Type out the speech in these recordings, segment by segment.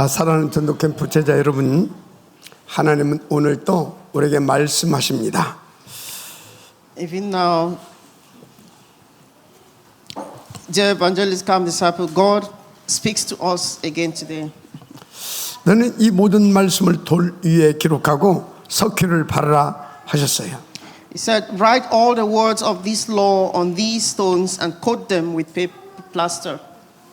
사랑하는 전도캠프 제자 여러분, 하나님은 오늘 또 우리에게 말씀하십니다. Even now, dear evangelist, come disciple, God speaks to us again today. 너는 이 모든 말씀을 돌 위에 기록하고 석회를 바르라 하셨어요. He said, write all the words of this law on these stones and coat them with paper plaster.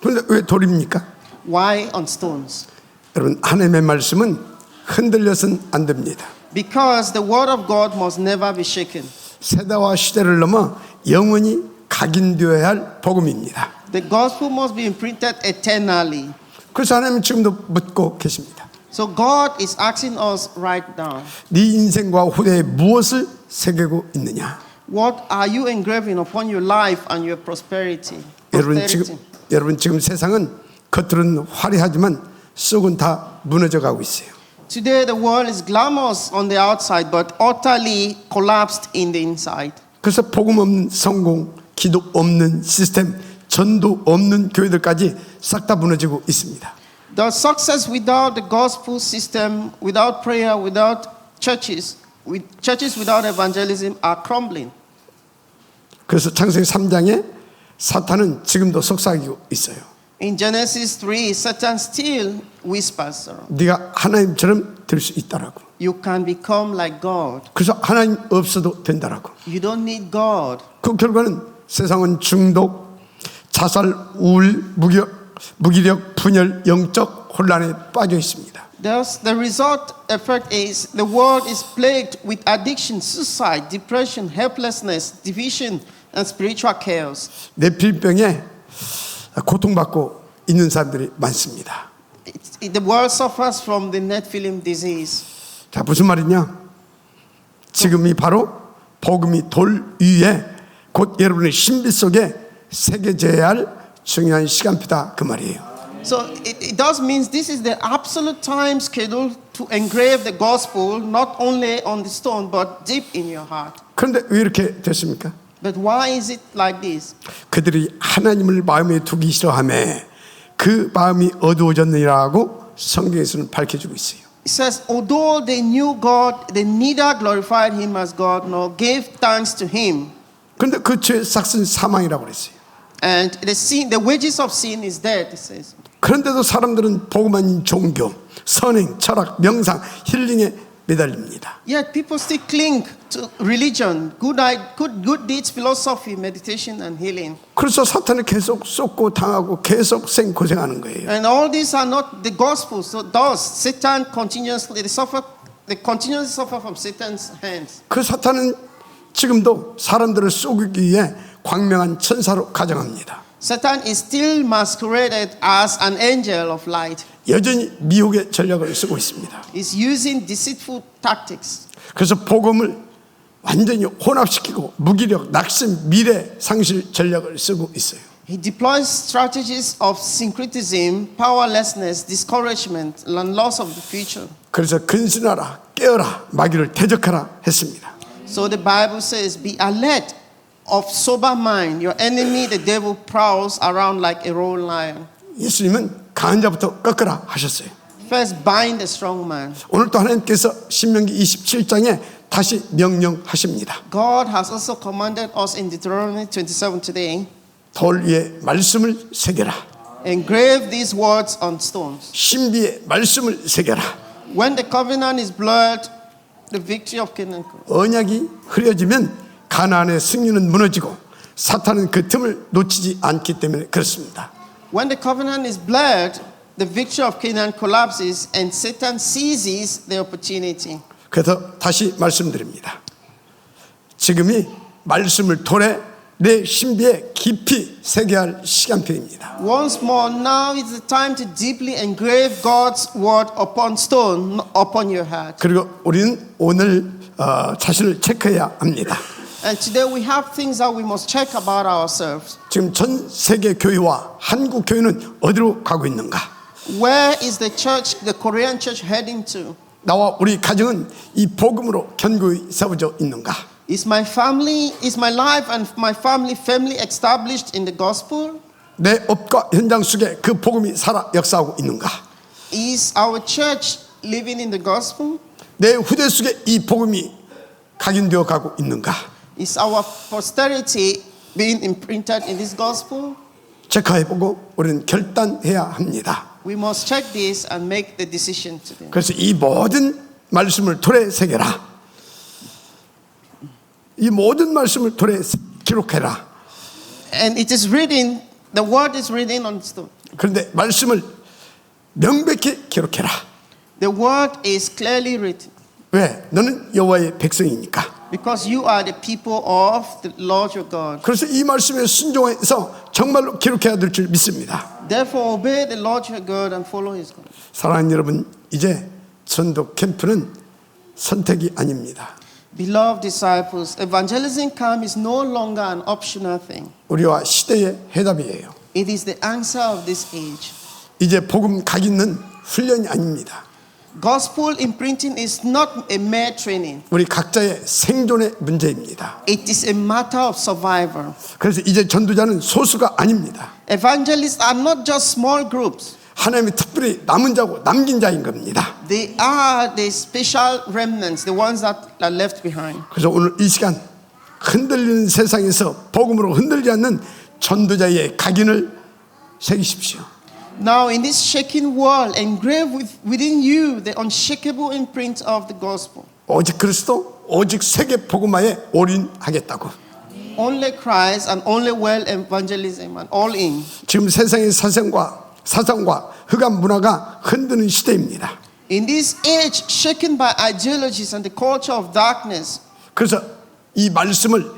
그런데 왜 돌입니까? Why on stones? 여러분, 하나님의 말씀은 흔들려서는 안 됩니다. Because the word of God must never be shaken. 세대와 시대를 넘어 영원히 각인되어야 할 복음입니다. The gospel must be imprinted eternally. 그래서 하나님은 지금도 묻고 계십니다. So God is asking us right now, 네 인생과 후대에 무엇을 새기고 있느냐? what are you engraving upon your life and your prosperity? 여러분 지금 세상은 겉으로는 화려하지만 속은 다 무너져 가고 있어요. Today the world is glamorous on the outside but utterly collapsed in the inside. 그래서 복음 없는 성공, 기도 없는 시스템, 전도 없는 교회들까지 싹 다 무너지고 있습니다. The success without the gospel system, without prayer, without churches without evangelism are crumbling. 그래서 창세기 3장에 사탄은 지금도 속삭이고 있어요. In Genesis 3, Satan still whispers around. 네가 하나님처럼 될 수 있다라고. You can become like God. 그래서 하나님 없어도 된다라고. You don't need God. 그 결과는 세상은 중독, 자살, 우울, 무기력, 분열, 영적 혼란에 빠져 있습니다. Thus, the result effect is the world is plagued with addiction, suicide, depression, helplessness, division, and spiritual chaos. 뇌필병에 고통받고 있는 사람들이 많습니다. The world suffers from the Nephilim disease. 자, 무슨 말이냐? 지금이 바로 복음이 돌 위에 곧 여러분의 신비 속에 새겨져야 할 중요한 시간표다 그 말이에요. So it does mean this is the absolute time schedule to engrave the gospel not only on the stone but deep in your heart. 그런데 왜 이렇게 됐습니까? But why is it like this? 그들이 하나님을 마음에 두기 싫어하며 그 마음이 어두워졌느니라고 성경에서는 밝혀주고 있어요. It says, although they knew God, they neither glorified Him as God nor gave thanks to Him. 그런데 그 죄의 삭은 사망이라고 그랬어요. And the wages of sin is death, it says. 그런데도 사람들은 복음 아닌 종교, 선행, 철학, 명상, 힐링에 매달립니다. Yet people still cling to religion, good deeds, philosophy, meditation, and healing. 그래서 사탄을 계속 쏟고 당하고 계속 생고생하는 거예요. And all these are not the gospel. So thus, Satan continuously suffer from Satan's hands. 그 사탄은 지금도 사람들을 속이기 위해 광명한 천사로 가정합니다. Satan is still masqueraded as an angel of light. 여전히 미혹의 전략을 쓰고 있습니다. He's using deceitful tactics. 그래서 복음을 완전히 혼합시키고 무기력, 낙심, 미래 상실 전략을 쓰고 있어요. He deploys strategies of syncretism, powerlessness, discouragement, and loss of the future. 그래서 근신하라, 깨어라, 마귀를 대적하라 했습니다. So the Bible says, be alert, of sober mind. Your enemy, the devil, prowls around like a roaring lion. 예수님은 강한 자부터 꺾으라 하셨어요. First, bind the strong man. 오늘 또 하나님께서 신명기 27장에 다시 명령하십니다. God has also commanded us in Deuteronomy 27 today. 돌 위에 말씀을 새겨라. Engrave these words on stones. 신비의 말씀을 새겨라. When the covenant is blurred, the victory of Canaan. 언약이 흐려지면 가나안의 승리는 무너지고 사탄은 그 틈을 놓치지 않기 때문에 그렇습니다. When the covenant is blurred, the victory of Canaan collapses and Satan seizes the opportunity. 그래서 다시 말씀드립니다. 지금이 말씀을 돌에 내 신비에 깊이 새겨야 할 시간표입니다. Once more, now is the time to deeply engrave God's word upon stone, upon your heart. 그리고 우리는 오늘 자신을 체크해야 합니다. And today we have things that we must check about ourselves. 지금 전 세계 교회와 한국 교회는 어디로 가고 있는가? Where is the church, the Korean church heading to? 나와 우리 가정은 이 복음으로 견고히 세워져 있는가? Is my life and my family established in the gospel? 내 업과 현장 속에 그 복음이 살아 역사하고 있는가? Is our church living in the gospel? 내 후대 속에 이 복음이 각인되어 가고 있는가? Is our posterity being imprinted in this gospel? 체크해보고 우리는 결단해야 합니다. We must check this and make the decision today. 그래서 이 모든 말씀을 돌에 새겨라. 이 모든 말씀을 돌에 기록해라. And it is written, the word is written on stone. 그런데 말씀을 명백히 기록해라. The word is clearly written. 왜? 너는 여호와의 백성이니까. Because you are the people of the Lord your God. 그래서 이 말씀에 순종해서 정말로 기록해야 될 줄 믿습니다. Therefore obey the Lord your God and follow his God. 사랑하는 여러분, 이제 전도 캠프는 선택이 아닙니다. Beloved disciples, evangelism camp is no longer an optional thing. 우리와 시대의 해답이에요. It is the answer of this age. 이제 복음 각인은 훈련이 아닙니다. Gospel imprinting is not a mere training. 우리 각자의 생존의 문제입니다. It is a matter of survival. 그래서 이제 전도자는 소수가 아닙니다. Evangelists are not just small groups. 하나님이 특별히 남은 자고 남긴 자인 겁니다. They are the special remnants, the ones that are left behind. 그래서 오늘 이 시간 흔들리는 세상에서 복음으로 흔들리지 않는 전도자의 각인을 새기십시오. Now, in this shaking world, engrave within you the unshakable imprint of the gospel. 오직 그리스도, 오직 세계 복음화에 올인하겠다고. Only Christ and only well evangelism and all in. 지금 세상의 사상과 흑암 문화가 흔드는 시대입니다. In this age shaken by ideologies and the culture of darkness. 그래서 이 말씀을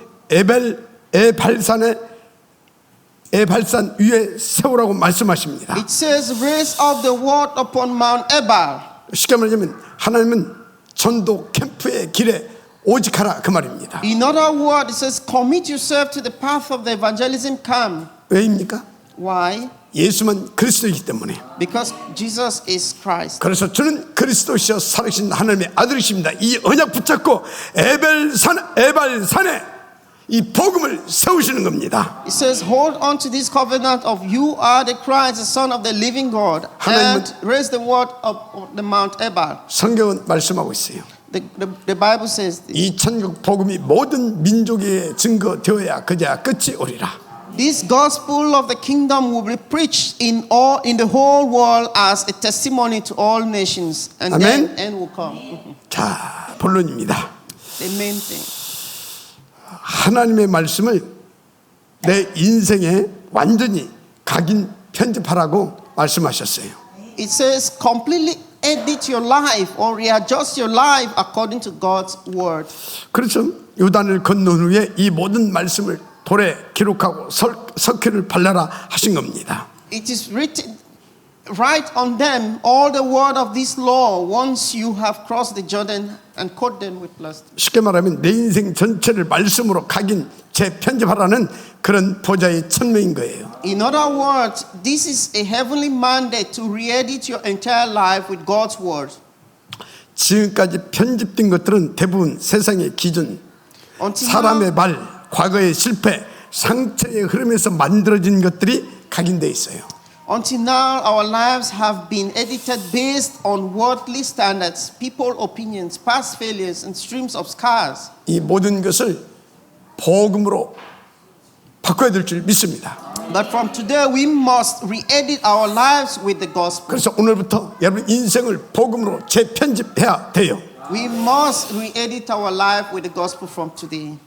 에발산 위에 세우라고 말씀하십니다. It says, raise up the word upon Mount Ebal. 쉽게 말하자면 하나님은 전도 캠프의 길에 오직하라 그 말입니다. In other words, it says, commit yourself to the path of the evangelism camp. 왜입니까? Why? 예수만 그리스도이기 때문에. Because Jesus is Christ. 그래서 주는 그리스도시여 살아계신 하나님의 아들이십니다. 이 언약 붙잡고 에발산에 이 복음을 세우시는 겁니다. It says, hold on to this covenant of you are the Christ, the Son of the living God, and raise the word up on the Mount Ebal. 성경은 말씀하고 있어요. The Bible says this. 이 천국 복음이 모든 민족에 증거되어야 그제야 끝이 오리라. This gospel of the kingdom will be preached in the whole world as a testimony to all nations, and Amen. then end will come. 자, 본론입니다. The main thing. 하나님의 말씀을 내 인생에 완전히 각인 편집하라고 말씀하셨어요. It says completely edit your life or readjust your life according to God's word. 그렇죠. 요단을 건넌 후에 이 모든 말씀을 돌에 기록하고 석회를 발라라 하신 겁니다. It is written, write on them all the word of this law once you have crossed the Jordan and coat them with plaster. 쉽게 말하면 내 인생 전체를 말씀으로 각인 재편집하라는 그런 보좌의 천명인 거예요. In other words, this is a heavenly mandate to re-edit your entire life with God's word. 지금까지 편집된 것들은 대부분 세상의 기준, Until 사람의 말, 과거의 실패, 상처의 흐름에서 만들어진 것들이 각인되어 있어요. Until now, our lives have been edited based on worldly standards, people opinions, past failures, and streams of scars. 이 모든 것을 복음으로 바꿔야 될 줄 믿습니다. But from today, we must re-edit our lives with the gospel. 그래서 오늘부터 여러분 인생을 복음으로 재편집해야 돼요. We must re-edit our life with the gospel from today.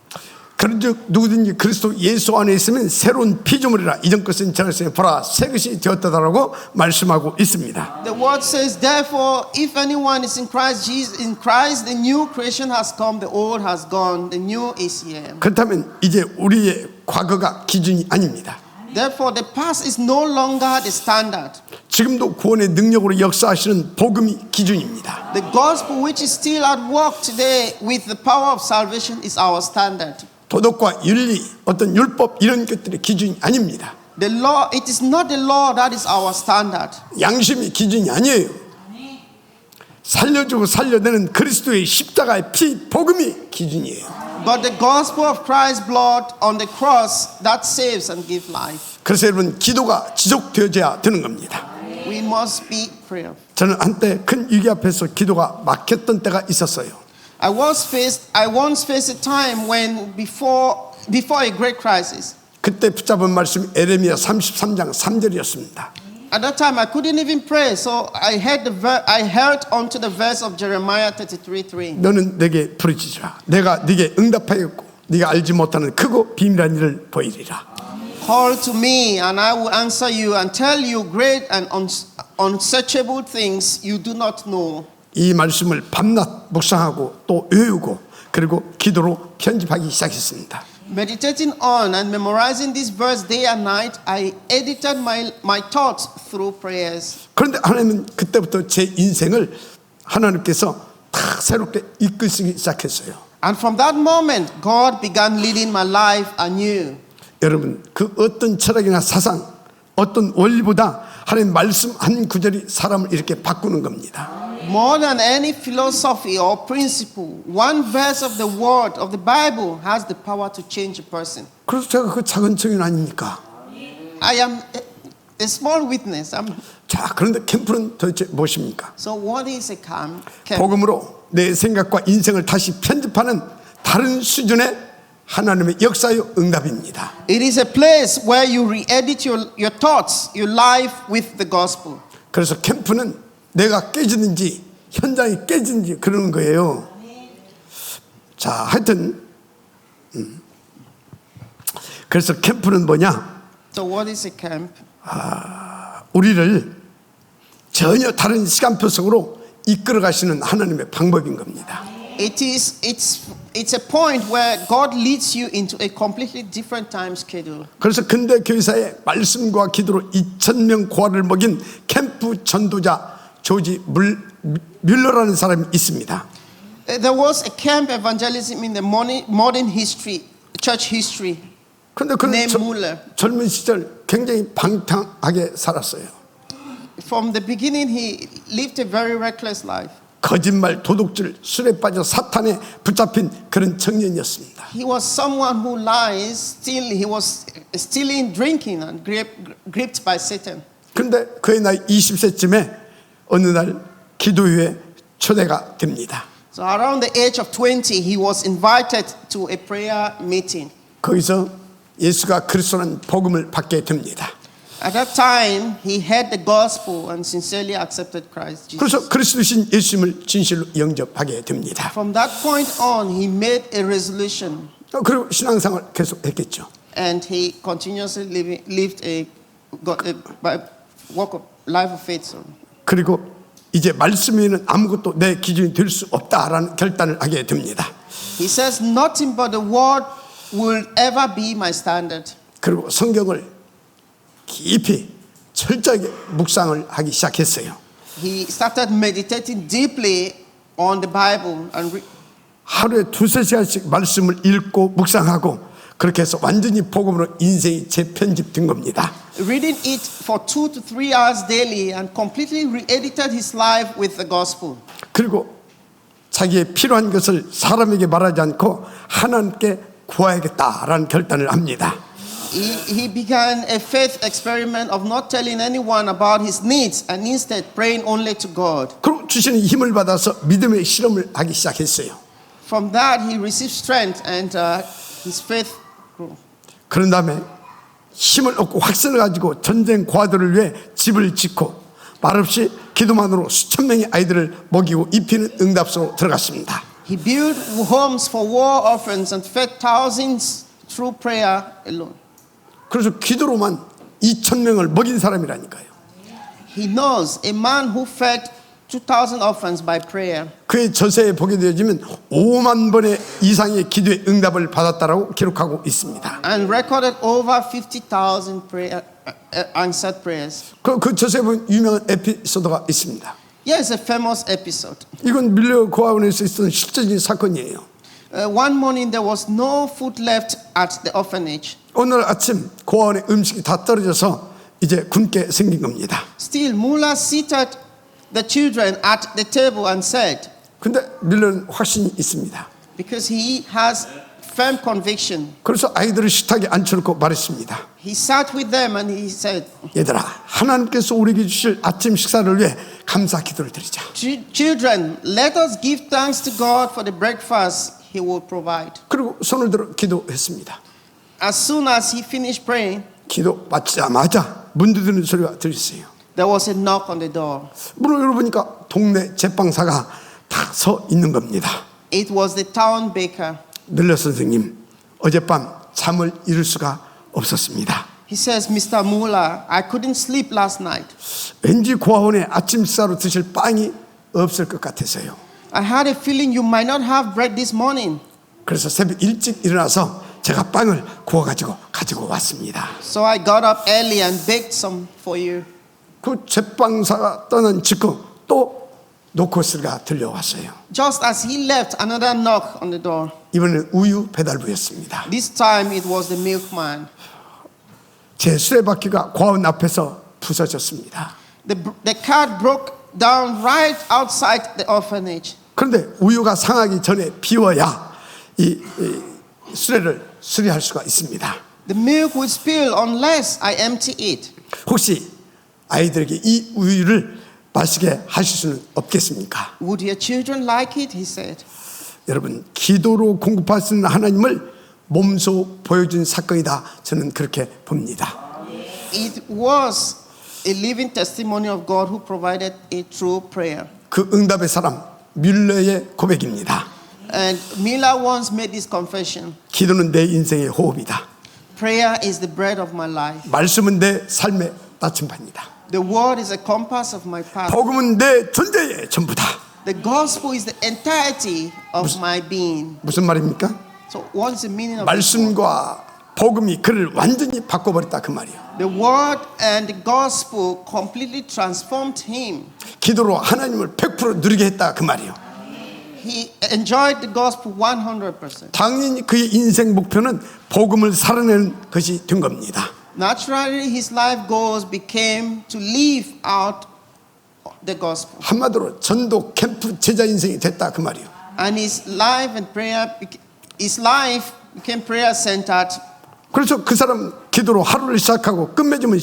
그런즉 누구든지 그리스도 예수 안에 있으면 새로운 피조물이라 이전 것은 지났으니 보라 새 것이 되었다라고 말씀하고 있습니다. The word says, therefore, if anyone is in Christ Jesus, in Christ, the new creation has come, the old has gone, the new is here. 그렇다면 이제 우리의 과거가 기준이 아닙니다. Therefore, the past is no longer the standard. 지금도 구원의 능력으로 역사하시는 복음이 기준입니다. The gospel which is still at work today with the power of salvation is our standard. 도덕과 윤리, 어떤 율법 이런 것들이 기준이 아닙니다. The law, it is not the law that is our standard. 양심이 기준이 아니에요. 살려주고 살려내는 그리스도의 십자가의 피, 복음이 기준이에요. But the gospel of Christ's blood on the cross that saves and gives life. 그래서 여러분 기도가 지속되어져야 되는 겁니다. We must be prayerful. 저는 한때 큰 위기 앞에서 기도가 막혔던 때가 있었어요. I once faced a time when before a great crisis. 그때 붙잡은 말씀이 에레미야 33장 3절이었습니다. At that time, I couldn't even pray, so I held onto the verse of Jeremiah 33:3. 너는 내게 부르짖으라. 내가 네게 응답하였고 네가 알지 못하는 크고 비밀한 일을 보이리라. Call to me, and I will answer you and tell you great and unsearchable things you do not know. 이 말씀을 밤낮 묵상하고 또 외우고 그리고 기도로 편집하기 시작했습니다. Meditating on and memorizing this verse day and night, I edited my thoughts through prayers. 그런데 하나님은 그때부터 제 인생을 하나님께서 다 새롭게 이끄시기 시작했어요. And from that moment, God began leading my life anew. 여러분, 그 어떤 철학이나 사상, 어떤 원리보다 하나님 말씀 한 구절이 사람을 이렇게 바꾸는 겁니다. More than any philosophy or principle, one verse of the word of the Bible has the power to change a person. 그래서 제가 그 작은 증인 아닙니까? I am a small witness. 자, 그런데 캠프는 도대체 무엇입니까? So what is a camp? 복음으로 내 생각과 인생을 다시 편집하는 다른 수준의 하나님의 역사의 응답입니다. It is a place where you re-edit your thoughts, your life with the gospel. 그래서 캠프는 내가 깨지든지 현장이 깨지든지 그러는 거예요. 자, 하여튼 그래서 캠프는 뭐냐? So what is a camp? 우리를 전혀 다른 시간표 속으로 이끌어 가시는 하나님의 방법인 겁니다. It's a point where God leads you into a completely different time schedule. 그래서 근대 교회사에 말씀과 기도로 2,000명 고아를 먹인 캠프 전도자 조지 뮬러라는 사람이 있습니다. There was a camp evangelism in the modern history, church history. 그런데 그는 Name Muller. 젊은 시절 굉장히 방탕하게 살았어요. From the beginning, he lived a very reckless life. 거짓말, 도둑질, 술에 빠져 사탄에 붙잡힌 그런 청년이었습니다. He was someone who lies, he was stealing, drinking, and gripped by Satan. 그런데 그의 나이 20세쯤에 어느 날 기도회에 초대가 됩니다. So around the age of 20, he was invited to a prayer meeting. 거기서 예수가 그리스도라는 복음을 받게 됩니다. At that time, he heard the gospel and sincerely accepted Christ Jesus. 그래서 그리스도신 예수님을 진실로 영접하게 됩니다. From that point on, he made a resolution, 그리고 신앙생활 계속 했겠죠. and he continuously lived a life of faith. 그리고 이제 말씀 위에는 아무것도 내 기준이 될 수 없다라는 결단을 하게 됩니다. He says, nothing but the word will ever be my standard. 그리고 성경을 깊이 철저하게 묵상을 하기 시작했어요. He started meditating deeply on the Bible and 하루에 2-3시간씩 말씀을 읽고 묵상하고 그렇게 해서 완전히 복음으로 인생이 재편집된 겁니다. reading it for 2 to 3 hours daily and completely re-edited his life with the gospel. 그리고 자기의 필요한 것을 사람에게 말하지 않고 하나님께 구해야겠다라는 결단을 합니다. He began a faith experiment of not telling anyone about his needs and instead praying only to God. 그리고 주시는 힘을 받아서 믿음의 실험을 하기 시작했어요. From that he received strength and his faith grew. 그런 다음에 힘을 얻고 확신을 가지고 전쟁 고아들을 위해 집을 짓고 말없이 기도만으로 수천 명의 아이들을 먹이고 입히는 응답소로 들어갔습니다. He built homes for war orphans and fed thousands through prayer alone. 그래서 기도로만 2,000명을 먹인 사람이라니까요. He knows a man who fed 2,000 orphans by prayer. 그의 저서에 보게 되어지면 5만 번의 이상의 기도의 응답을 받았다라고 기록하고 있습니다. And recorded over 50,000 answered prayers. 그 저서에 보면 유명한 에피소드가 있습니다. Yes, a famous episode. 이건 밀려 고아원에서 있었던 실제적인 사건이에요. One morning there was no food left at the orphanage. 오늘 아침 고아원에 음식이 다 떨어져서 이제 굶게 생긴 겁니다. Still, Muller seated the children at the table and said, 근데 밀러는 확신이 있습니다. because he has firm conviction. 그래서 아이들을 식탁에 앉혀놓고 말했습니다. He sat with them and he said, 얘들아, 하나님께서 우리에게 주실 아침 식사를 위해 감사 기도를 드리자. Children, let us give thanks to God for the breakfast He will provide. 그리고 손을 들어 기도했습니다. As soon as he finished praying, 기도 마치자마자 문 두드리는 소리가 들렸어요. there was a knock on the door. 문을 열어보니까 동네 제빵사가 다 서 있는 겁니다. It was the town baker. 늘려 선생님, 어젯밤 잠을 이룰 수가 없었습니다. He says, Mr. Muller, I couldn't sleep last night. 왠지 고아원에 아침 식사로 드실 빵이 없을 것 같아서요. I had a feeling you might not have bread this morning. 그래서 새벽 일찍 일어나서 제가 빵을 구워가지고 가지고 왔습니다. So I got up early and baked some for you. 그 제빵사가 떠난 직후 또 노크소리가 들려왔어요. Just as he left, another knock on the door. 이번엔 우유 배달부였습니다. This time it was the milkman. 제 수레바퀴가 고아원 앞에서 부서졌습니다. The cart broke down right outside the orphanage. 그런데 우유가 상하기 전에 비워야 이 수레를 수리할 수가 있습니다. The milk would spill unless I empty it. 혹시 아이들에게 이 우유를 마시게 하실 수는 없겠습니까? Would your children like it? He said. 여러분, 기도로 공급하시는 하나님을 몸소 보여준 사건이다. 저는 그렇게 봅니다. It was a living testimony of God who provided it through prayer. 그 응답의 사람 뮬러의 고백입니다. And Miller once made this confession. 기도는 내 인생의 호흡이다. Prayer is the bread of my life. 말씀은 내 삶의 나침반이다. The word is a compass of my path. 복음은 내 존재의 전부다. The gospel is the entirety of my being. 무슨 말입니까? So what's the meaning of this? 말씀과 복음이 그를 완전히 바꿔버렸다 그 말이에요. The word and the gospel completely transformed him. 기도로 하나님을 100% 누리게 했다 그 말이에요. He enjoyed the gospel 100%. 당연히 그의 인생 목표는 복음을 살아내는 것이 된 겁니다. Naturally, his life goals became to live out the gospel. 한마디로 전도 캠프 제자 인생이 됐다 그 말이에요. And his life became prayer centered. 그래서 그 사람 기도로 하루를 시작하고 끝맺으면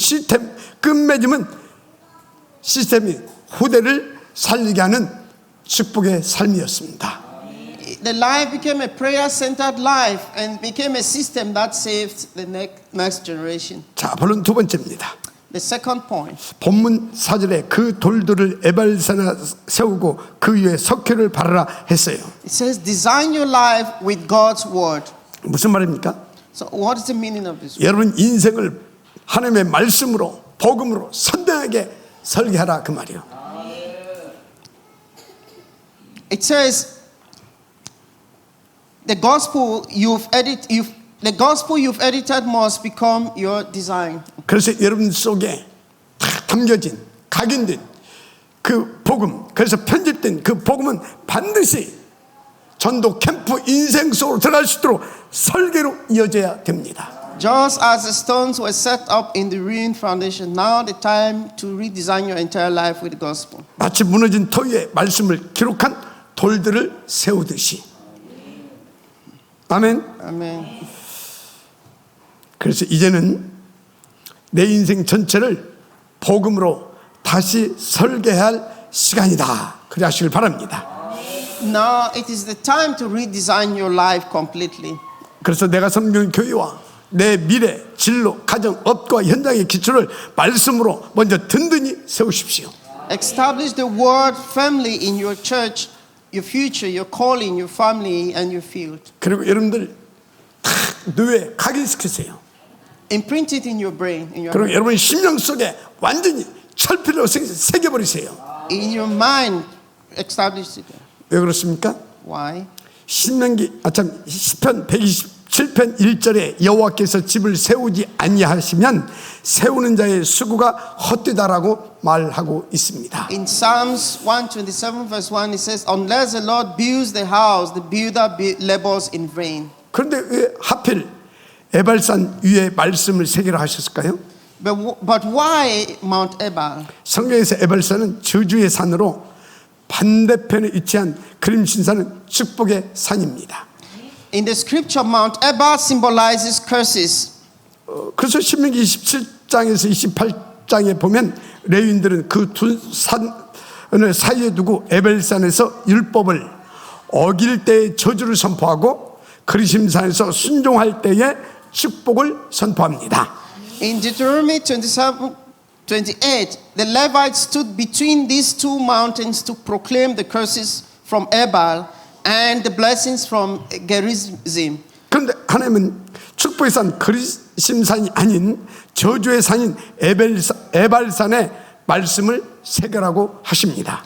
시스템이 후대를 살리게 하는 축복의 삶이었습니다. The life became a prayer-centered life and became a system that saved the next generation. 자, 본론 두 번째입니다. The second point. 본문 4절에 그 돌들을 에발산에 세우고 그 위에 석회를 바르라 했어요. It says, design your life with God's word. 무슨 말입니까? So what is the meaning of this? 여러분 인생을 하나님의 말씀으로 복음으로 선대하게 설계하라 그 말이에요. It says, the gospel you've edited must become your design. 그래서 여러분 속에 다 담겨진 각인된 그 복음, 그래서 편집된 그 복음은 반드시 전도 캠프 인생 속으로 들어갈 수 있도록 설계로 이어져야 됩니다. Just as the stones were set up in the ruined foundation, now the time to redesign your entire life with the gospel. 마치 무너진 터 위에 말씀을 기록한 돌들을 세우듯이. 아멘. Amen. 그래서 이제는 내 인생 전체를 복음으로 다시 설계할 시간이다. 그래 하시길 바랍니다. Now it is the time to redesign your life completely. 그래서 내가 섬기는 교회와 내 미래, 진로, 가정, 업과 현장의 기초를 말씀으로 먼저 든든히 세우십시오. Establish the word firmly in your church, your future, your calling, your family, and your field. 그리고 여러분들 다 뇌에 각인시키세요. Imprint it in your brain, in your 그리고 여러분 심령 속에 완전히 철필로 새겨버리세요. in your mind. Establish it. 왜 그렇습니까? Why? 시편 127편 1절에 여호와께서 집을 세우지 아니하시면 세우는 자의 수고가 헛되다라고 말하고 있습니다. In Psalms 127 verse 1 it says, unless the Lord builds the house, the builder labors in vain. 그런데 왜 하필 에발산 위에 말씀을 새기라 하셨을까요? But why Mount Ebal? 성경에서 에발산은 저주의 산으로 반대편에 위치한 그림신산은 축복의 산입니다. In the scripture, Mount Ebal symbolizes curses. 그래서 신명기 27장에서 28장에 보면 레위인들은 그 두 산을 사이에 두고 에벨산에서 율법을 어길 때에 저주를 선포하고 그리심산에서 순종할 때에 축복을 선포합니다. In Deuteronomy 27:28, the Levites stood between these two mountains to proclaim the curses from Ebal and the blessings from Gerizim. 그런데 하나님은 축복의 산 그리심산이 아닌 저주의 산인 에발산에 말씀을 새겨라고 하십니다.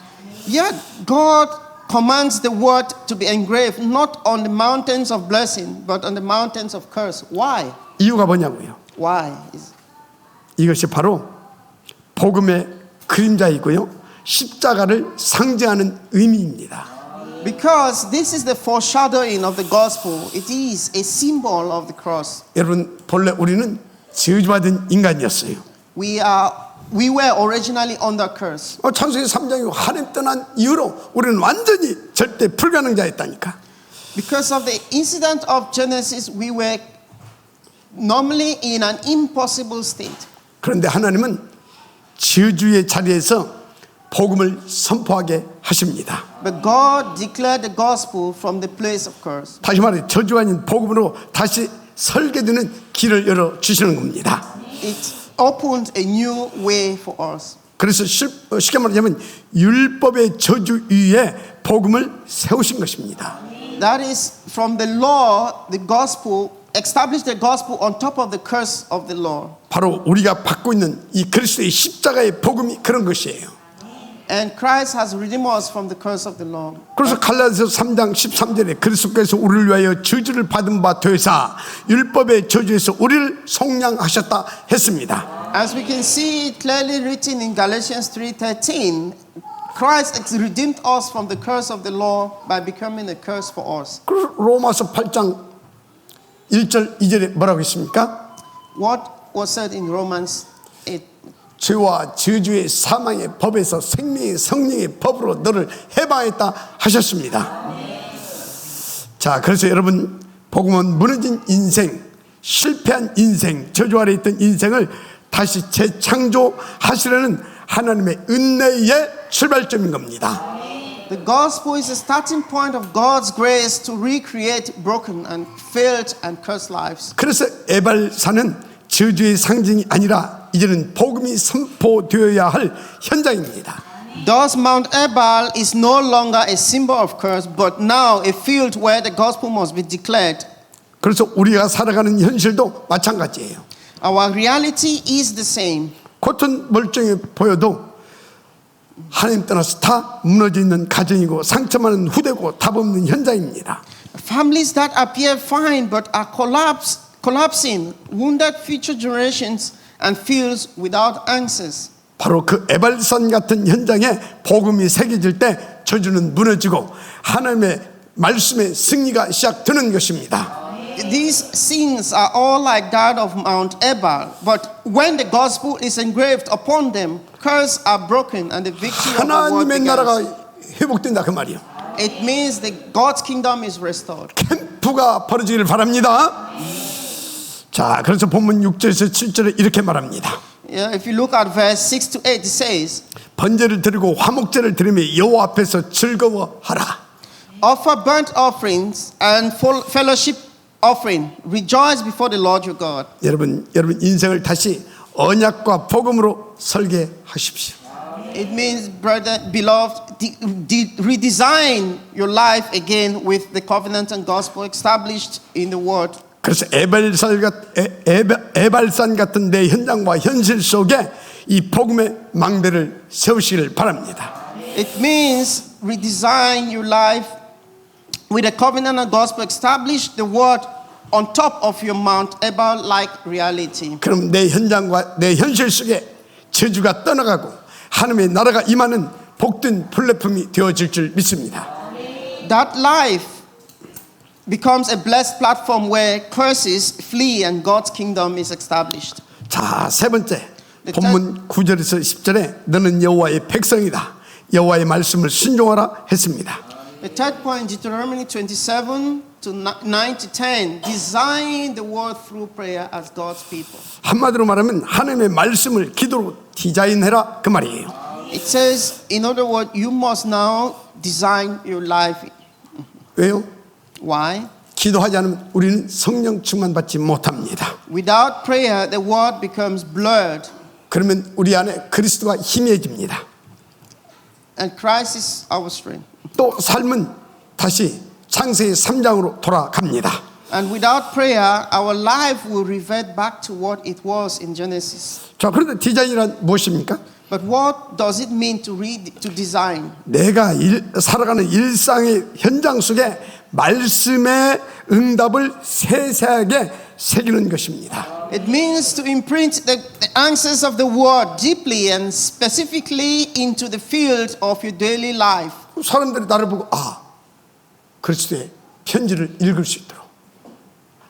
Yet God commands the word to be engraved not on the mountains of blessing, but on the mountains of curse. Why? 이유가 뭐냐고요? Why? 이것이 바로 복음의 그림자이고요, 십자가를 상징하는 의미입니다. Because this is the foreshadowing of the gospel. It is a symbol of the cross. 여러분, 본래 우리는 저주받은 인간이었어요. We were originally under curse. 창세기 3장이 하나님 떠난 이후로 우리는 완전히 절대 불가능자였다니까. Because of the incident of Genesis, we were normally in an impossible state. 그런데 하나님은 저주의 자리에서 복음을 선포하게 하십니다. But God declared the gospel from the place of curse. 다시 말해 저주 아닌 복음으로 다시 설계되는 길을 열어 주시는 겁니다. It opened a new way for us. 그래서 쉽게 말하자면 율법의 저주 위에 복음을 세우신 것입니다. That is from the law, the gospel, established the gospel on top of the curse of the law. 바로 우리가 받고 있는 이 그리스도의 십자가의 복음이 그런 것이에요. And Christ has redeemed us from the curse of the law. 그래서 갈라디아서 3장 13절에 그리스도께서 우리를 위하여 저주를 받은 바 되사 율법의 저주에서 우리를 속량하셨다 했습니다. As we can see it clearly written in Galatians 3:13, Christ has redeemed us from the curse of the law by becoming a curse for us. 그리고 로마서 8장 1절 2절에 뭐라고 있습니까? What was said in Romans 8? 죄와 저주의 사망의 법에서 생명의 성령의 법으로 너를 해방했다 하셨습니다. 자, 그래서 여러분, 복음은 무너진 인생, 실패한 인생, 저주 아래 있던 인생을 다시 재창조하시려는 하나님의 은혜의 출발점인 겁니다. The gospel is the starting point of God's grace to recreate broken and failed and cursed lives. 그래서 에발산은 저주의 상징이 아니라 이제는 복음이 선포되어야 할 현장입니다. Thus, Mount Ebal is no longer a symbol of curse, but now a field where the gospel must be declared. 그래서 우리가 살아가는 현실도 마찬가지예요. Our reality is the same. 겉은 멀쩡해 보여도 하나님 떠나서 다 무너져 있는 가정이고 상처많은 후대고 답 없는 현장입니다. Families that appear fine but are collapsing, wounded future generations and fields without answers. 바로 그 에발산 같은 현장에 복음이 새겨질 때 저주는 무너지고 하나님의 말씀의 승리가 시작되는 것입니다. These scenes are all like that of Mount Ebal, but when the gospel is engraved upon them, curses are broken and the victory of the world 하나님의 나라가 begins. 회복된다 그 말이요. It means that God's kingdom is restored. 캠프가 벌어지기를 바랍니다. 자, 그래서 본문 6절에서 7절에 이렇게 말합니다. Yeah, if you look at verse 6 to 8, it says, 번제를 드리고 화목제를 드리며 여호와 앞에서 즐거워하라. Offer burnt offerings and fellowship offering. Rejoice before the Lord your God. 여러분 인생을 다시 언약과 복음으로 설계하십시오. It means, brother, beloved, redesign your life again with the covenant and gospel established in the word. 그래서 에발산 같은 내 현장과 현실 속에 이 복음의 망대를 세우시길 바랍니다. It means redesign your life with a covenant and gospel, establish the word on top of your Mount Ebal like reality. 그럼 내 현장과 내 현실 속에 저주가 떠나가고 하나님의 나라가 임하는 복된 플랫폼이 되어질 줄 믿습니다. That life becomes a blessed platform where curses flee and God's kingdom is established. 자, 세 번째 본문 9절에서 10절에 너는 여호와의 백성이다. 여호와의 말씀을 순종하라 했습니다. The third point, Deuteronomy 27, to 9 to 10 design the world through prayer as God's people. 한마디로 말하면 하나님의 말씀을 기도로 디자인해라 그 말이에요. It says, in other words, you must now design your life. 왜요? Why? 기도하지 않으면 우리는 성령 충만 받지 못합니다. Without prayer, the word becomes blurred, 그러면 우리 안에 그리스도가 희미해집니다. and Christ is our strength. 또 삶은 다시 창세기 3장으로 돌아갑니다. And without prayer, our life will revert back to what it was in Genesis. 자, 그런데 디자인이란 무엇입니까? But what does it mean to design? 내가 살아가는 일상의 현장 속에 말씀의 응답을 세세하게 새기는 것입니다. It means to imprint the answers of the word deeply and specifically into the field of your daily life. 사람들이 나를 보고 그리스도의 편지를 읽을 수 있도록,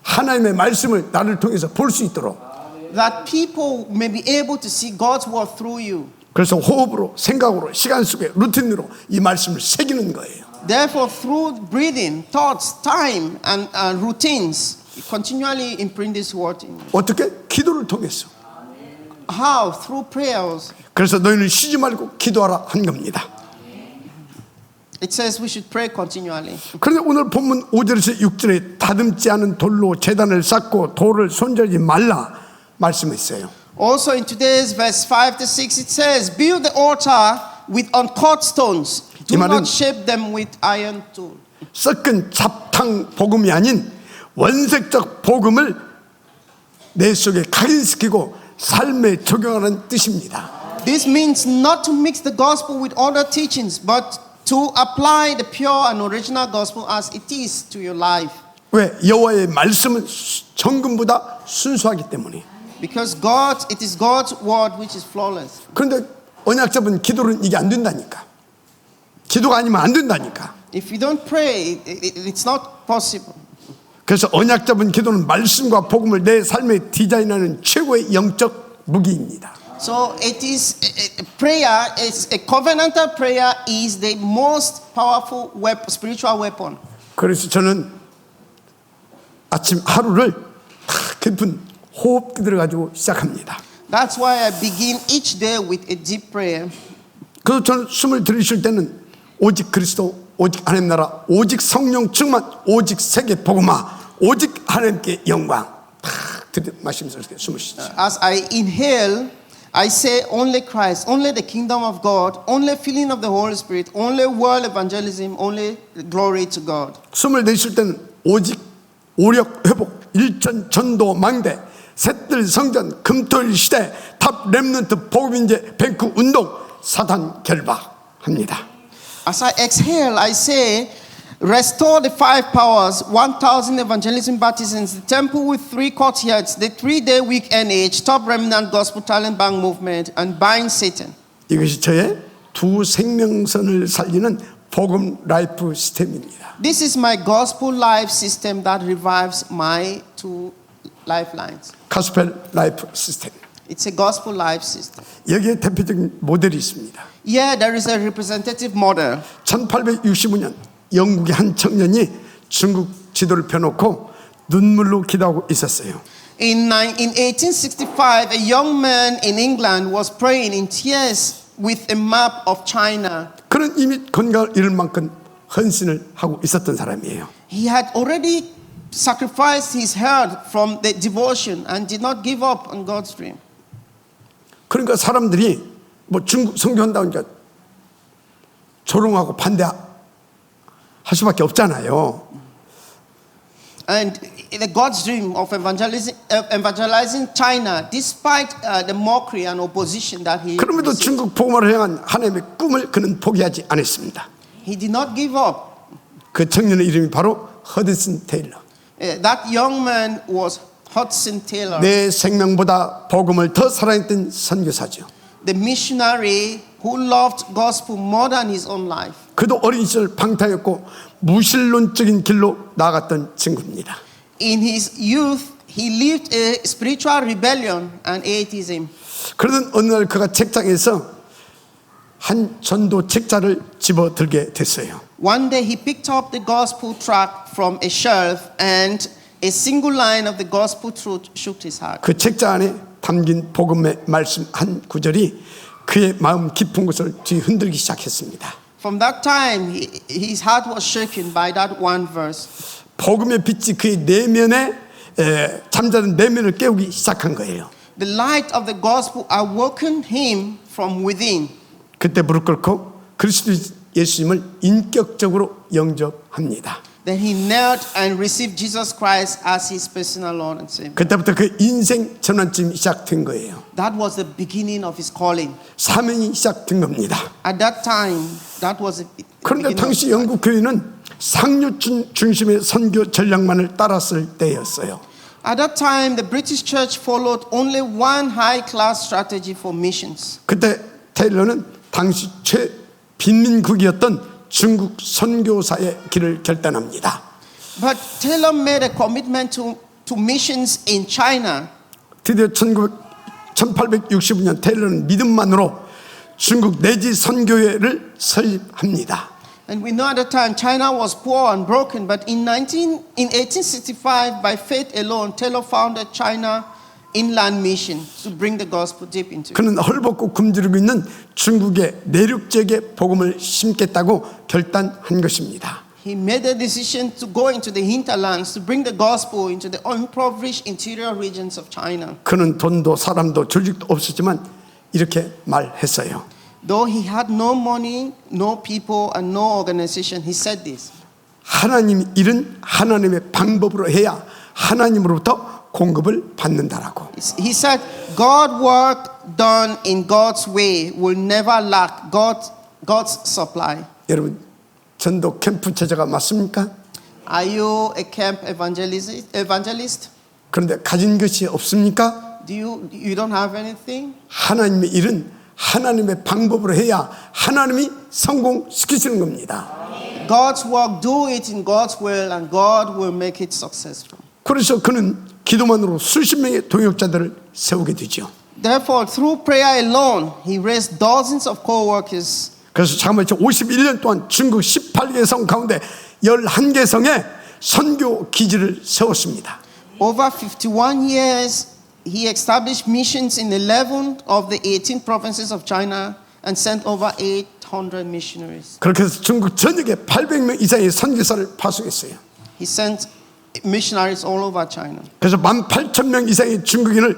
하나님의 말씀을 나를 통해서 볼 수 있도록, That people may be able to see God's word through you. 그래서 호흡으로, 생각으로, 시간 속에 루틴으로 이 말씀을 새기는 거예요. Therefore, through breathing, thoughts, time, and routines, continually imprint this word in you. 어떻게? 기도를 통해서. How? Through prayers. 그래서 너희는 쉬지 말고 기도하라 한 겁니다. It says we should pray continually. 그런데 오늘 본문 5절에서 6절에 다듬지 않은 돌로 제단을 쌓고 돌을 손절하지 말라 말씀했어요. Also in today's verse 5 to 6, it says, build the altar with uncut stones. Do 이 말은 not shape them with iron tool. 썩은 잡탕 복음이 아닌 원색적 복음을 내 속에 각인시키고 삶에 적용하는 뜻입니다. This means not to mix the gospel with other teachings, but to apply the pure and original gospel as it is to your life. 왜? 여호와의 말씀은 정금보다 순수하기 때문에. Because it is God's word which is flawless. 그런데 언약 잡은 기도는 이게 안 된다니까. 기도가 아니면 안 된다니까. If you don't pray, it's not possible. 그래서 언약 잡은 기도는 말씀과 복음을 내 삶에 디자인하는 최고의 영적 무기입니다. So it is prayer. It's a covenantal prayer is the most powerful spiritual weapon. 그래서 저는 아침 하루를 깊은 호흡 들어가지고 시작합니다. That's why I begin each day with a deep prayer. 그래서 저는 숨을 들이쉴 때는 오직 그리스도, 오직 하나님 나라, 오직 성령 충만, 오직 세계 복음화, 오직 하나님께 영광 마시면서 이렇게 숨을 쉬죠. As I inhale, I say only Christ, only the kingdom of God, only filling of the Holy Spirit, only world evangelism, only glory to God. 숨을 내쉴 때는 오직 오력 회복, 일전 전도 망대, 셋들 성전, 금토일 시대, 탑 렘넌트 복음인재 뱅크 운동, 사단 결박합니다. As I exhale, I say, restore the 5 powers, 1,000 evangelism baptisms, the temple with 3 courtyards, the 3-day weekend age, top remnant gospel talent bank movement, and bind Satan. 이것이 저의 두 생명선을 살리는 복음 라이프 시스템입니다. This is my gospel life system that revives my 2 lifelines. 가스펠 라이프 시스템. It's a gospel life system. 여기에 대표적인 모델이 있습니다. Yeah, there is a representative model. 1865년 영국의 한 청년이 중국 지도를 펴놓고 눈물로 기도하고 있었어요. In 1865, a young man in England was praying in tears with a map of China. 그는 이미 건강을 잃을 만큼 헌신을 하고 있었던 사람이에요. He had already sacrificed his health from the devotion and did not give up on God's dream. 그러니까 사람들이 뭐 중국 선교한다고 하니까 조롱하고 반대할 수밖에 없잖아요. And the God's dream of evangelizing China, despite the mockery and opposition that he 그럼에도 received, 중국 복음화를 향한 하나님의 꿈을 그는 포기하지 않았습니다. he did not give up. 그 청년의 이름이 바로 허드슨 테일러. That young man was Hudson Taylor, 내 생명보다 복음을 더 사랑했던 선교사죠. the missionary who loved gospel more than his own life. 그도 어린 시절 방탕했고 무신론적인 길로 나아갔던 친구입니다. In his youth, he lived a spiritual rebellion and atheism. 그러던 어느 날 그가 책장에서 한 전도 책자를 집어들게 됐어요. One day he picked up the gospel tract from a shelf and a single line of the gospel truth shook his heart. 그 책자 안에 담긴 복음의 말씀 한 구절이 그의 마음 깊은 곳을 뒤흔들기 시작했습니다. From that time, his heart was shaken by that one verse. 복음의 빛이 그의 내면에 잠자는 내면을 깨우기 시작한 거예요. The light of the gospel awoken him from within. 그때 무릎 꿇고 그리스도 예수님을 인격적으로 영접합니다. Then he knelt and received Jesus Christ as his personal Lord and Savior. 그때부터 그 인생 전환점이 시작된 거예요. That was the beginning of his calling. 사명이 시작된 겁니다. At that time, that was the 그런데 beginning 당시 of 영국 교회는 상류층 중심의 선교 전략만을 따랐을 때였어요. At that time, the British church followed only one high-class strategy for missions. 그때 테일러는 당시 최빈민국이었던 중국 선교사의 길을 결단합니다. But Taylor made a commitment to missions in China. 드디어 1865년 테일러는 믿음만으로 중국 내지 선교회를 설립합니다. And we know at the time China was poor and broken, but in 1865, by faith alone, Taylor founded China Inland Mission to bring the gospel deep into it. 그는 헐벗고 굶주리고 있는 중국의 내륙 지역에 복음을 심겠다고 결단한 것입니다. He made the decision to go into the hinterlands to bring the gospel into the impoverished interior regions of China. 그는 돈도 사람도 조직도 없었지만 이렇게 말했어요. Though he had no money, no people, and no organization, he said this. 하나님 일은 하나님의 방법으로 해야 하나님으로부터 공급을 받는다라고. He said, God work done in God's way will never lack God's supply. 여러분 전도 캠프 제자가 맞습니까? Are you a camp evangelist? 그런데 가진 것이 없습니까? You don't have anything? 하나님의 일은 하나님의 방법으로 해야 하나님이 성공시키시는 겁니다. God's work, do it in God's will, and God will make it successful. 그래서 그는 기도만으로 수십 명의 동역자들을 세우게 되죠. Therefore, through prayer alone, he raised dozens of co-workers. 그래서 잠깐만 51년 동안 중국 18개 성 가운데 11개 성에 선교 기지를 세웠습니다. Over 51 years, he established missions in 11 of the 18 provinces of China and sent over 800 missionaries. 그렇게 해서 중국 전역에 800명 이상의 선교사를 파송했어요. He sent missionaries all over China. 그래서 18,000명 이상의 중국인을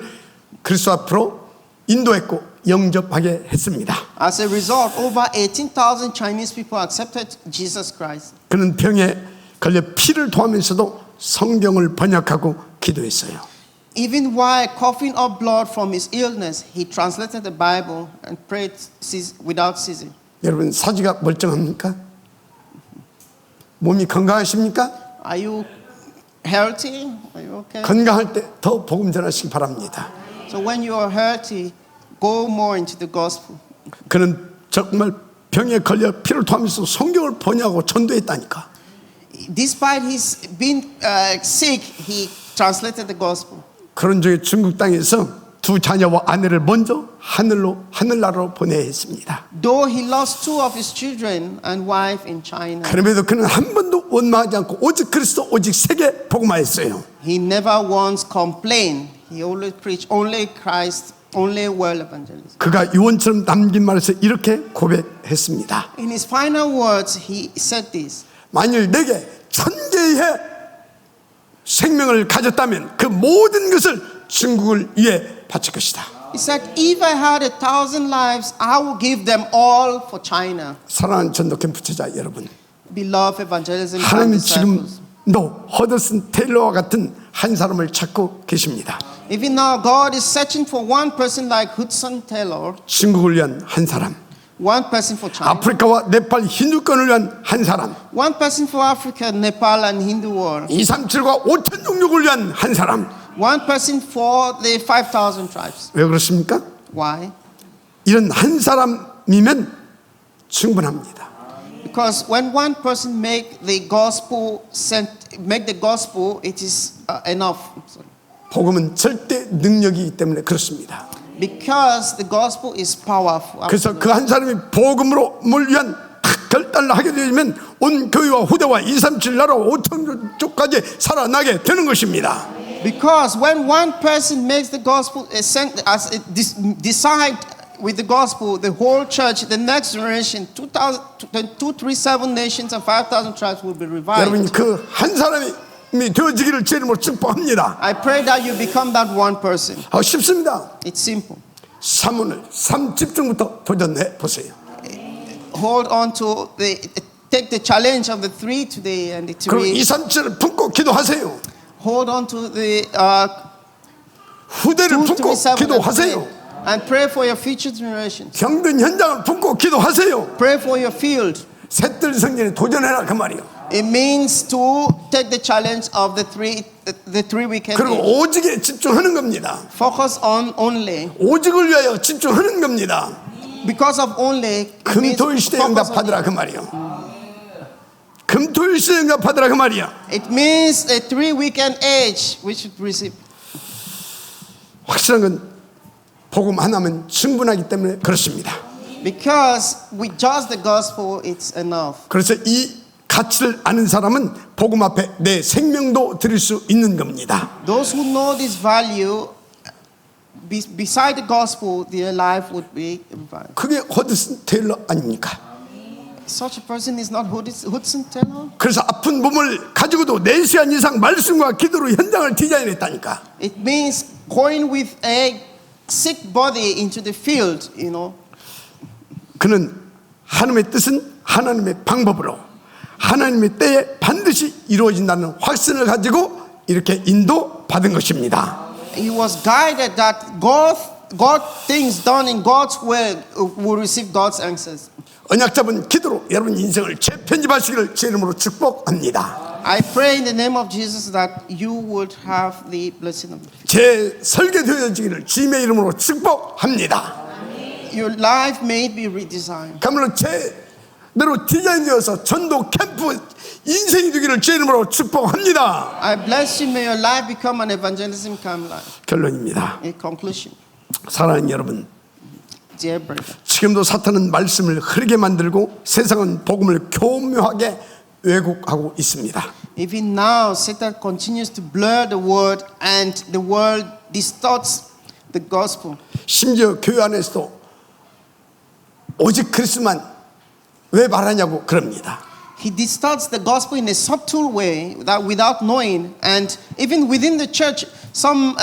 그리스도 앞으로 인도했고 영접하게 했습니다. As a result, over 18,000 Chinese people accepted Jesus Christ. 그는 병에 걸려 피를 토하면서도 성경을 번역하고 기도했어요. Even while coughing up blood from his illness, he translated the Bible and prayed without ceasing. 여러분 사지가 멀쩡합니까? 몸이 건강하십니까? Are you healthy? Are you okay? 건강할 때 더 복음 전하시기 바랍니다. So when you are healthy, go more into the gospel. 그는 정말 병에 걸려 피를 토하면서 성경을 번역하고 전도했다니까. Despite his being sick, he translated the gospel. 그런 중에 중국 땅에서 두 자녀와 아내를 먼저 하늘나라로 보내야 했습니다. Though he lost two of his children and wife in China, 그럼에도 그는 한 번도 원망하지 않고 오직 그리스도 오직 세계 복음화했어요. he never once complained. He always preached only Christ, only world evangelism. 그가 유언처럼 남긴 말에서 이렇게 고백했습니다. In his final words, he said this. 만일 내게 1000개의 생명을 가졌다면 그 모든 것을 중국을 위해 바칠 것이다. He said, if I had 1,000 lives, I will give them all for China. 사랑하는 전도 캠프 제자 여러분, Beloved evangelism and 하나님은 disciples. 지금도 허더슨 테일러와 같은 한 사람을 찾고 계십니다. Even now, God is searching for one person like Hudson Taylor, 중국을 위한 한 사람, one person for China, 아프리카와 네팔 힌두권을 위한 한 사람, one person for Africa, Nepal, and Hindu world, 237과 5,006을 위한 한 사람. one person for the 5,000 tribes. 왜 그렇습니까? Why? 이런 한 사람이면 충분합니다. Because when one person make the gospel, it is enough. Sorry. 복음은 절대 능력이기 때문에 그렇습니다. Because the gospel is powerful. 그래서 그 한 사람이 복음으로 물 위한 결단을 하게 되면 온 교회와 후대와 237 나라와 5천 쪽까지 살아나게 되는 것입니다. Because when one person makes the gospel decide with the gospel, the whole church, the next generation, 237 nations and 5,000 tribes will be 여러분 revived. 그 한 사람이 되어지기를 제 이름으로 축복합니다. I pray that you become that one person. 쉽습니다. It's simple. 3 집중부터 도전해 보세요. Hold on to take the challenge of the 3 today and the 그리고 3. 237을 품고 기도하세요. Hold on to the 후대를 2, 품고 3, 7 기도하세요. and pray for your future generations. 병든 현장을 품고 기도하세요. Pray for your field. 셋들 성전에 도전해라 그 말이요. It means to take the challenge of the three weekend. 그리고 오직에 집중하는 겁니다. Focus on only. 오직을 위하여 집중하는 겁니다. Because of only. it means 금토일 시대 focus on 응답하더라 그 말이요. 금토일 시대 응답하더라 그 말이야. It means a 3 weekend age we should receive. 확실한 건 복음 하나면 충분하기 때문에 그렇습니다. Because we judge the gospel, it's enough. 그래서 이 가치를 아는 사람은 복음 앞에 내 생명도 드릴 수 있는 겁니다. Those who know this value, beside the gospel, their life would be revived. 그게 허드슨 테일러 아닙니까? Such a person is not Hudson Taylor. 그래서 아픈 몸을 가지고도 4시간 이상 말씀과 기도로 현장을 디자인했다니까. It means going with a sick body into the field, you know. 그는 하나님의 뜻은 하나님의 방법으로 하나님의 때에 반드시 이루어진다는 확신을 가지고 이렇게 인도받은 것입니다. He was guided that God things done in God's way will receive God's answers. 언약 잡은 기도로 여러분 인생을 재편집하시기를 제 이름으로 축복합니다. I pray in the name of Jesus that you would have the blessing of it. 제 설계되어지기를 주님의 이름으로 축복합니다. Your life may be redesigned. 그러므로 제대로 디자인되어서 전도 캠프 인생이 되기를 제 이름으로 축복합니다. I bless you. May your life become an evangelism camp life. 결론입니다. In conclusion, 사랑하는 여러분, dear brother, 지금도 사탄은 말씀을 흐르게 만들고 세상은 복음을 교묘하게 왜곡하고 있습니다. even now Satan continues to blur the word and the world distorts the gospel. 심지어 교회 안에서도 오직 그리스도만 왜 말하냐고 그럽니다. He distorts the gospel in a subtle way that without knowing, and even within the church, some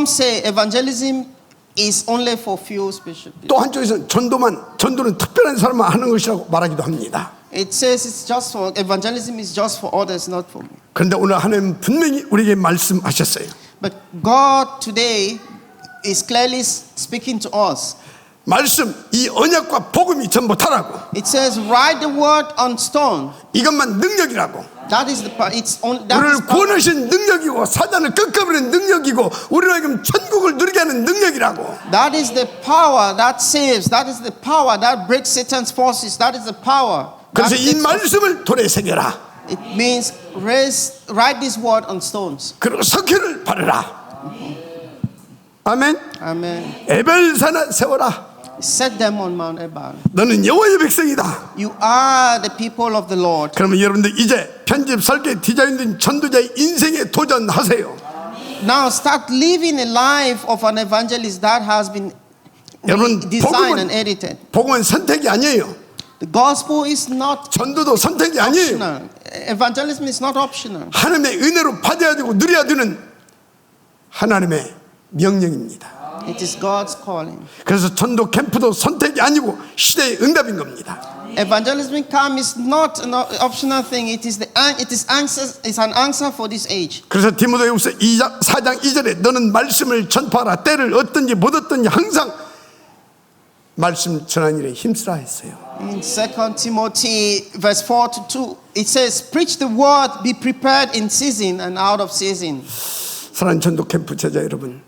say evangelism is only for few special people. 또 한쪽에서는 전도는 특별한 사람만 하는 것이라고 말하기도 합니다. It says it's just for evangelism is just for others, not for me. 그런데 오늘 하나님 분명히 우리에게 말씀하셨어요. But God today is clearly speaking to us. 말씀, 이 언약과 복음이 전부다라고. It says, write the word on stone. 이것만 능력이라고. That is the part. It's on. That is 우리를 power. 구원하신 능력이고 사단을 꺾어버리는 능력이고 우리를 지금 천국을 누리게 하는 능력이라고. That is the power that saves. That is the power that breaks Satan's forces. That is the power. 그래서 이 말씀을 돌에 새겨라. It means write this word on stones. 그리고 석회를 바르라. 아멘. Amen. 에벨산에 세워라. Set them on Mount Ebal. 너는 여호와의 백성이다. You are the people of the Lord. 그러면 여러분들 이제 편집, 설계, 디자인된 전도자의 인생에 도전하세요. Now start living a life of an evangelist that has been 여러분, designed and edited. 복음은 선택이 아니에요. The gospel is not 전도도 선택이 아니에요. optional. Evangelism is not optional. 하나님의 은혜로 받아야 되고 누려야 되는 하나님의 명령입니다. It is God's calling. 그래서 전도 캠프도 선택이 아니고 시대의 응답인 겁니다. Evangelism camp is not an optional thing. It is an answer for this age. 그래서 디모데후서 4장 2절에 너는 말씀을 전파하라. 때를 얻든지 못 얻든지 항상 말씀 전하는 일에 힘쓰라 했어요. In 2 Timothy verse 4 to 2, it says, preach the word, be prepared in season and out of season. 사랑하는 전도 캠프 제자 여러분,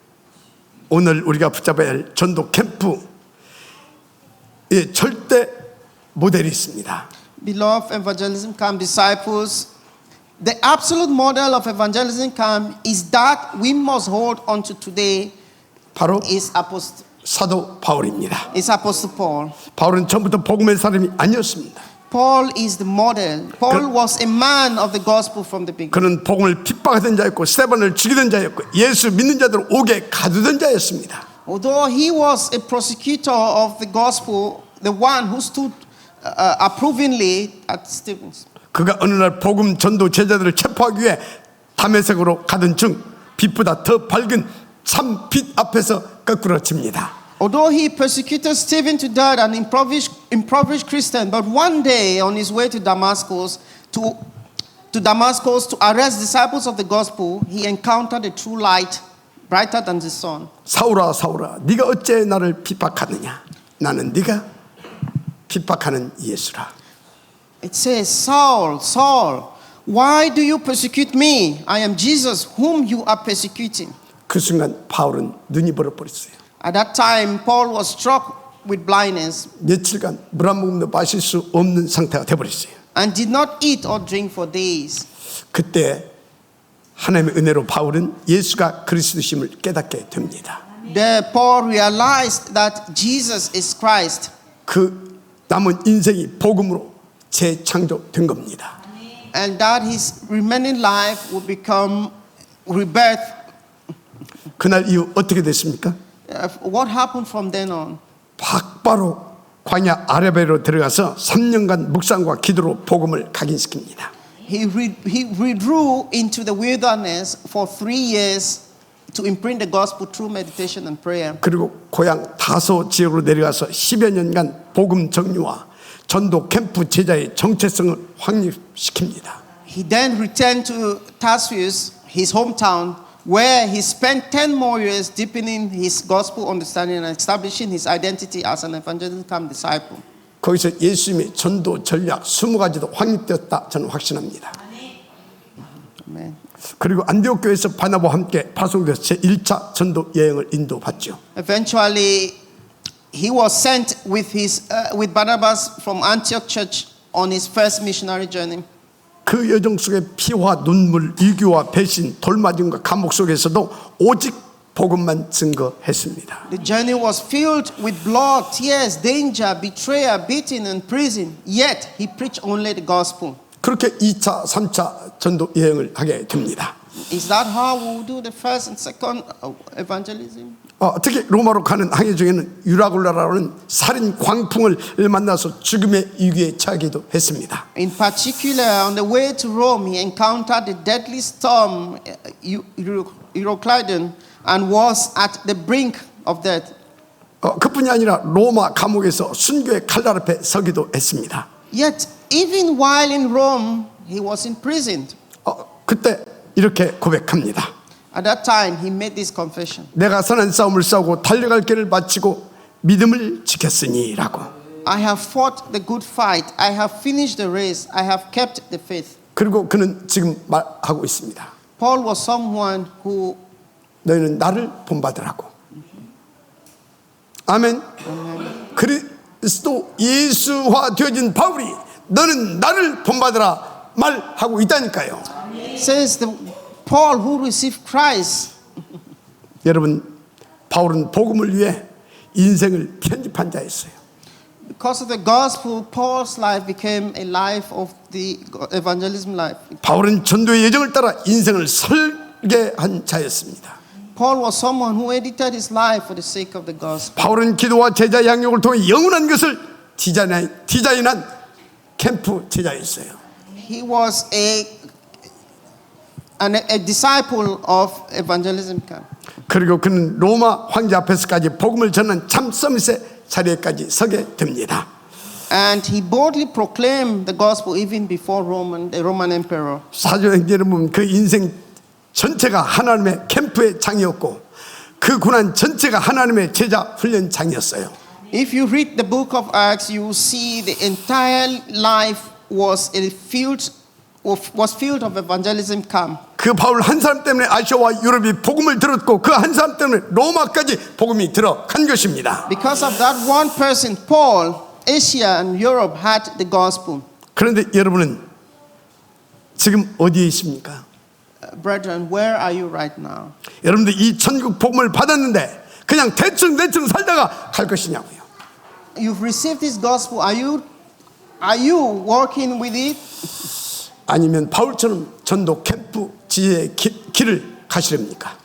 오늘 우리가 붙잡아야 할 전도 캠프의 절대 모델이 있습니다. Beloved evangelism camp disciples, the absolute model of evangelism camp is that we must hold on to today 바로 is 사도 바울입니다. is Apostle Paul. 바울은 처음부터 복음의 사람이 아니었습니다. Paul is the model. Paul was a man of the gospel from the beginning. 그는 복음을 핍박하던 자였고 스데반을 죽이던 자였고 예수 믿는 자들을 옥에 가두던 자였습니다. Although he was a prosecutor of the gospel, the one who stood approvingly at Stephen's. 그가 어느 날 복음 전도 제자들을 체포하기 위해 다메섹으로 가던 중 빛보다 더 밝은 참 빛 앞에서 거꾸러집니다. Although he persecuted Stephen to death, an impoverished Christian, but one day on his way to Damascus to arrest disciples of the gospel, he encountered a true light, brighter than the sun. 사울아 사울아 네가 어째 나를 핍박하느냐? 나는 네가 핍박하는 예수라. It says, Saul, Saul, why do you persecute me? I am Jesus whom you are persecuting. 그 순간 바울은 눈이 벌어버렸어요. At that time, Paul was struck with blindness 며칠간 물 한 모금도 마실 수 없는 상태가 되어버렸어요. and did not eat or drink for days. 그때 하나님의 은혜로 바울은 예수가 그리스도심을 깨닫게 됩니다. There, Paul realized that Jesus is Christ. 그 남은 인생이 복음으로 재창조된 겁니다. And that his remaining life would become rebirth. 그날 이후 어떻게 됐습니까? What happened from then on? 바로 광야 아라비아로 들어가서 3년간 묵상과 기도로 복음을 각인시킵니다. He withdrew into the wilderness for 3 years to imprint the gospel through meditation and prayer. 그리고 고향 다소 지역으로 내려가서 10여 년간 복음 정리와 전도 캠프 제자의 정체성을 확립시킵니다. He then returned to Tarsus, his hometown, where he spent 10 more years deepening his gospel understanding and establishing his identity as an evangelical disciple. 거기서 예수님의 전도 전략 20가지도 확립되었다 저는 확신합니다. Amen. 그리고 안디옥 교회에서 바나바와 함께 파송돼서 제1차 전도 여행을 인도받죠. Eventually, he was sent with Barnabas from Antioch Church on his first missionary journey. 그 여정 속에 피와 눈물, 이교와 배신, 돌맞음과 감옥 속에서도 오직 복음만 증거했습니다. The journey was filled with blood, tears, danger, betrayal, beating, and prison. Yet he preached only the gospel. 그렇게 2차, 3차 전도 여행을 하게 됩니다. Is that how we do the first and second evangelism? 특히 로마로 가는 항해 중에는 유라굴라라는 살인 광풍을 만나서 죽음의 위기에 처하기도 했습니다. In particular, on the way to Rome, he encountered the deadly storm, Euroclydon, and was at the brink of death. 그뿐이 아니라 로마 감옥에서 순교의 칼날 앞에 서기도 했습니다. Yet, even while in Rome, he was imprisoned. 그때 이렇게 고백합니다. At that time, he made this confession. 내가 선한 싸움을 싸우고 달려갈 길을 마치고 믿음을 지켰으니라고. I have fought the good fight. I have finished the race. I have kept the faith. 그리고 그는 지금 말하고 있습니다. Paul was someone who 너희는 나를 본받으라고. 아멘. 그리스도 예수화 되어진 바울이 너는 나를 본받으라 말하고 있다니까요. says Paul who received Christ. 여러분, 바울은 복음을 위해 인생을 편집한 자였어요. Because of the gospel, Paul's life became a life of the evangelism life. 바울은 전도의 예정을 따라 인생을 설계한 자였습니다. Paul was someone who edited his life for the sake of the gospel. 바울은 기도와 제자 양육을 통해 영원한 것을 디자인한 캠프 제자였어요. He was a disciple of evangelism camp. 그리고 그는 로마 황제 앞에서까지 복음을 전한 참 서밋의 자리에까지 서게 됩니다. And he boldly proclaimed the gospel even before the Roman emperor. 사도행전에 보면 그 인생 전체가 하나님의 캠프의 장이었고 그 고난 전체가 하나님의 제자 훈련장이었어요. If you read the book of Acts, you will see the entire life was filled of evangelism camp. 그 바울 한 사람 때문에 아시아와 유럽이 복음을 들었고 그 한 사람 때문에 로마까지 복음이 들어간 것입니다. Because of that one person, Paul, Asia and Europe had the gospel. 그런데 여러분은 지금 어디에 있습니까? Brethren, where are you right now? 여러분들 이 천국 복음을 받았는데 그냥 대충 살다가 갈 것이냐고요. You've received this gospel. Are you working with it? 아니면 바울처럼 전도 캠프 지혜의 길을 가시렵니까?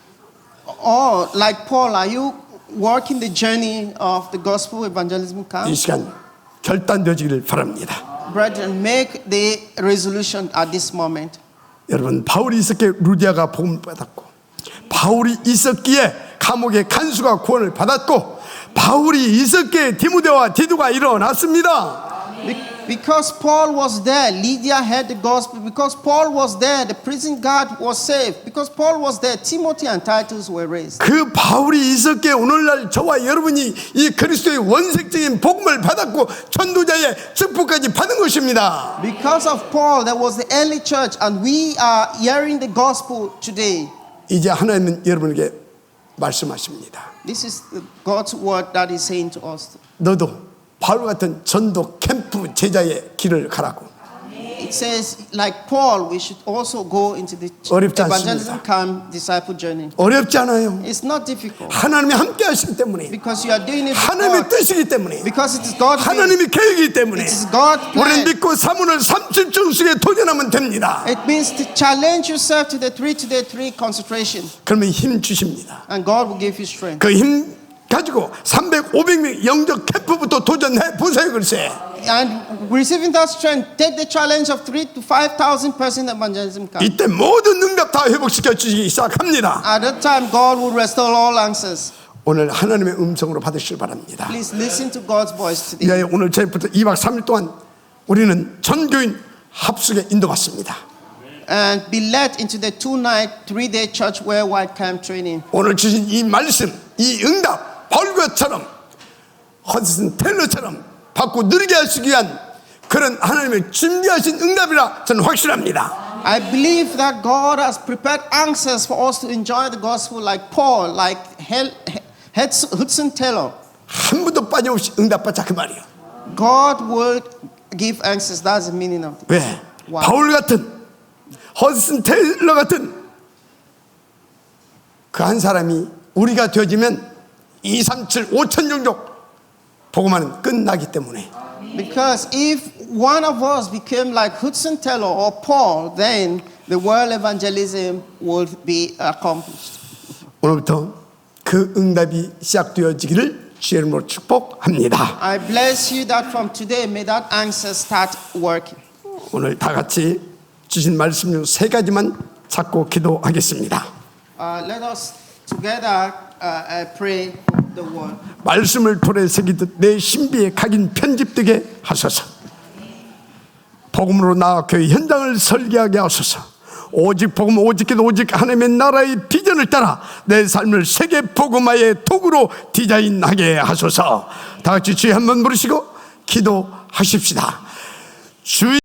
Or like Paul, are you working the journey of the gospel evangelism 이 camp? 시간 결단되어지기를 바랍니다. Brethren, make the resolution at this moment. 여러분, 바울이 있었기에 루디아가 복음을 받았고, 바울이 있었기에 감옥의 간수가 구원을 받았고, 바울이 있었기에 디모데와 디도가 일어났습니다. Because Paul was there, Lydia had the gospel. Because Paul was there, the prison guard was saved. Because Paul was there, Timothy and Titus were raised. 그 바울이 있었기에 오늘날 저와 여러분이 이 그리스도의 원색적인 복음을 받았고 전도자의 축복까지 받은 것입니다. Because of Paul, there was the early church, and we are hearing the gospel today. 이제 하나님은 여러분에게 말씀하십니다. This is God's word that is saying to us. 너도 바울 같은 전도 캠프 제자의 길을 가라고. It says, like Paul, we should also go into the 어렵지 evangelism 않습니다. camp disciple journey. 어렵지 않아요. It's not difficult 하나님이 함께 하시기 때문에, because you are doing it with 하나님의 God. 뜻이기 때문에, Because it is God's will. 하나님의 계획이기 때문에 It is God's 우리는 plan. 믿고 사문을 30중식에 도전하면 됩니다. It means to challenge yourself to the 3 concentration, 그러면 힘 주십니다. and God will give you strength. 그 힘 가지고 300, 500명 영적 캠프부터 도전해 보세요. 글쎄, And receiving that strength, take the challenge of 3,000 to 5,000 person evangelism camp. 이때 모든 응답 다 회복시켜 주시기 시작합니다. At that time, God will restore all answers. 오늘 하나님의 음성으로 받으시길 바랍니다. Please listen to God's voice today. 네, 오늘 저희부터 2박 3일 동안 우리는 전교인 합숙에 인도받습니다. And be led into the 2-night, 3-day church worldwide camp training. 오늘 주신 이 말씀, 이 응답, 바울과처럼 허드슨 텔러처럼 받고 누리게 하시기 위한 그런 하나님의 준비하신 응답이라 저는 확신합니다. I believe that God has prepared answers for us to enjoy the gospel like Paul, like Hudson Taylor. 한 번도 빠짐없이 응답받자 그 말이에요. God will give answers. That's the meaning of it. 왜? Why? 바울 같은 허드슨 테일러 같은 그 한 사람이 우리가 되어지면 237, 5천 종족 복음화는 끝나기 때문에 Because if one of us became like Hudson Taylor or Paul, then the world evangelism would be accomplished. 오늘부터 그 응답이 시작되어지기를 주의 이름으로 축복합니다. I bless you that from today may that answer start working. 오늘 다 같이 주신 말씀 중 3가지만 찾고 기도하겠습니다. Let us together pray the word. 말씀을 돌에 새기듯 내 신비에 각인 편집되게 하소서. 복음으로 나아 교회 현장을 설계하게 하소서. 오직 복음, 오직 기도, 오직 하나님의 나라의 비전을 따라 내 삶을 세계 복음화의 도구로 디자인하게 하소서. 다 같이 주여 한번 부르시고 기도하십시다. 주의